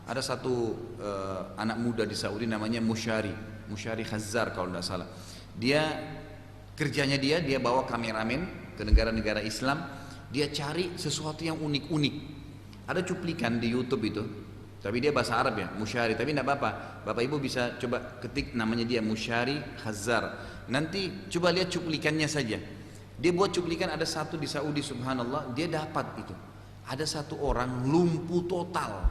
ada satu anak muda di Saudi namanya Musyari Khazzar kalau tidak salah. Dia kerjanya dia bawa kameramen ke negara-negara Islam, dia cari sesuatu yang unik-unik. Ada cuplikan di YouTube itu, tapi dia bahasa Arab ya, Musyari, tapi tidak apa-apa. Bapak Ibu bisa coba ketik namanya dia Musyari Khazzar. Nanti coba lihat cuplikannya saja. Dia buat cuplikan ada satu di Saudi, subhanallah, dia dapat itu. Ada satu orang lumpuh total,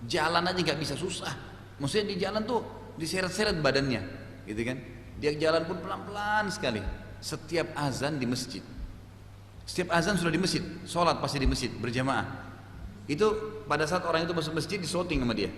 jalan aja nggak bisa, susah. Maksudnya di jalan tuh diseret-seret badannya, gitu kan? Dia jalan pun pelan-pelan sekali. Setiap azan di masjid, setiap azan sudah di masjid, sholat pasti di masjid berjamaah. Itu pada saat orang itu masuk masjid disoting sama dia.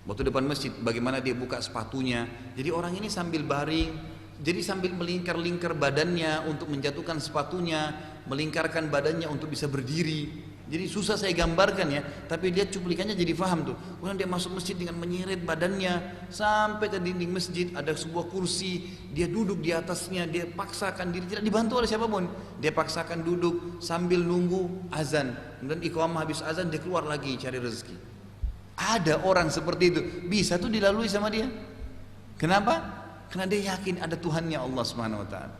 Waktu depan masjid, bagaimana dia buka sepatunya. Jadi orang ini sambil baring, jadi sambil melingkar-lingkar badannya untuk menjatuhkan sepatunya, melingkarkan badannya untuk bisa berdiri. Jadi susah saya gambarkan ya, tapi lihat cuplikannya jadi faham tuh. Kemudian dia masuk masjid dengan menyeret badannya sampai ke dinding masjid, ada sebuah kursi, dia duduk di atasnya, dia paksakan diri, tidak dibantu oleh siapapun. Dia paksakan duduk sambil nunggu azan. Kemudian iqamah, habis azan dia keluar lagi cari rezeki. Ada orang seperti itu, bisa tuh dilalui sama dia. Kenapa? Karena dia yakin ada Tuhannya Allah Subhanahu wa taala.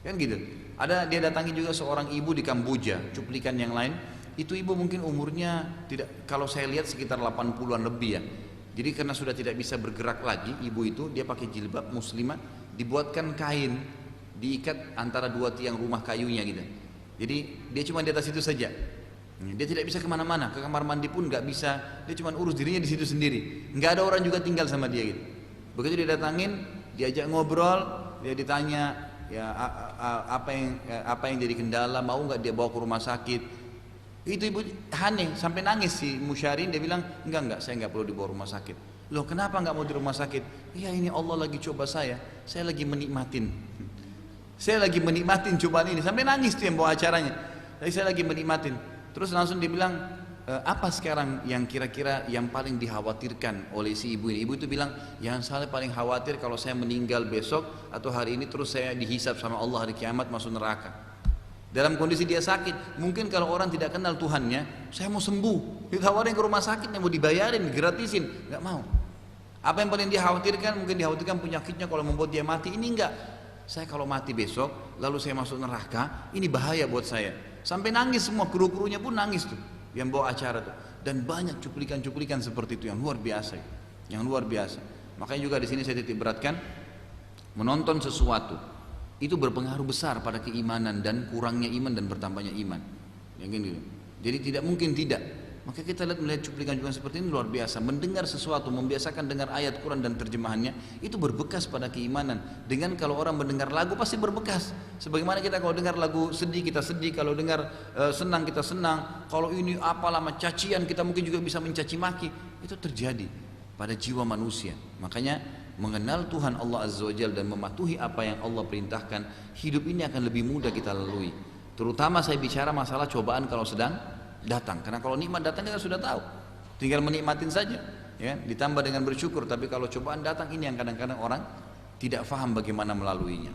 Kan gitu. Ada dia datangi juga seorang ibu di Kamboja, cuplikan yang lain. Itu ibu mungkin umurnya tidak, kalau saya lihat sekitar 80-an lebih ya. Jadi karena sudah tidak bisa bergerak lagi, ibu itu dia pakai jilbab muslimah, dibuatkan kain, diikat antara dua tiang rumah kayunya gitu. Jadi dia cuma di atas itu saja. Dia tidak bisa kemana-mana, ke kamar mandi pun nggak bisa. Dia cuma urus dirinya di situ sendiri. Nggak ada orang juga tinggal sama dia gitu. Begitu dia datangin, diajak ngobrol, dia ditanya ya apa yang jadi kendala, mau nggak dia bawa ke rumah sakit. Itu ibu aneh sampai nangis si Musyarin, dia bilang enggak saya nggak perlu dibawa rumah sakit. Loh kenapa nggak mau di rumah sakit? Ya ini Allah lagi coba saya lagi menikmatin, saya lagi menikmatin cobaan ini, sampai nangis tuh yang bawa acaranya. Jadi saya lagi menikmatin. Terus langsung dia bilang apa sekarang yang kira-kira yang paling dikhawatirkan oleh si ibu ini? Ibu itu bilang, yang saya paling khawatir kalau saya meninggal besok atau hari ini terus saya dihisab sama Allah hari kiamat masuk neraka. Dalam kondisi dia sakit, mungkin kalau orang tidak kenal Tuhannya, saya mau sembuh, ditawarin ke rumah sakit, mau dibayarin, gratisin, nggak mau. Apa yang paling dia khawatirkan? Mungkin dikhawatirkan penyakitnya kalau membuat dia mati. Ini enggak. Saya kalau mati besok, lalu saya masuk neraka, ini bahaya buat saya. Sampai nangis semua, kru-krunya pun nangis tuh yang bawa acara tuh. Dan banyak cuplikan-cuplikan seperti itu yang luar biasa, yang luar biasa. Makanya juga di sini saya titik beratkan, menonton sesuatu itu berpengaruh besar pada keimanan dan kurangnya iman dan bertambahnya iman. Yang gitu. Jadi tidak mungkin tidak. Maka kita melihat cuplikan-cuplikan seperti ini luar biasa. Mendengar sesuatu, membiasakan dengar ayat Quran dan terjemahannya, itu berbekas pada keimanan. Dengan kalau orang mendengar lagu pasti berbekas. Sebagaimana kita kalau dengar lagu sedih kita sedih, kalau dengar senang kita senang. Kalau ini apalah cacian kita mungkin juga bisa mencaci maki. Itu terjadi pada jiwa manusia. Makanya mengenal Tuhan Allah Azza wa Jalla dan mematuhi apa yang Allah perintahkan, hidup ini akan lebih mudah kita lalui. Terutama saya bicara masalah cobaan kalau sedang datang, karena kalau nikmat datang kita sudah tahu, tinggal menikmatin saja, ya, ditambah dengan bersyukur. Tapi kalau cobaan datang, ini yang kadang-kadang orang tidak faham bagaimana melaluinya.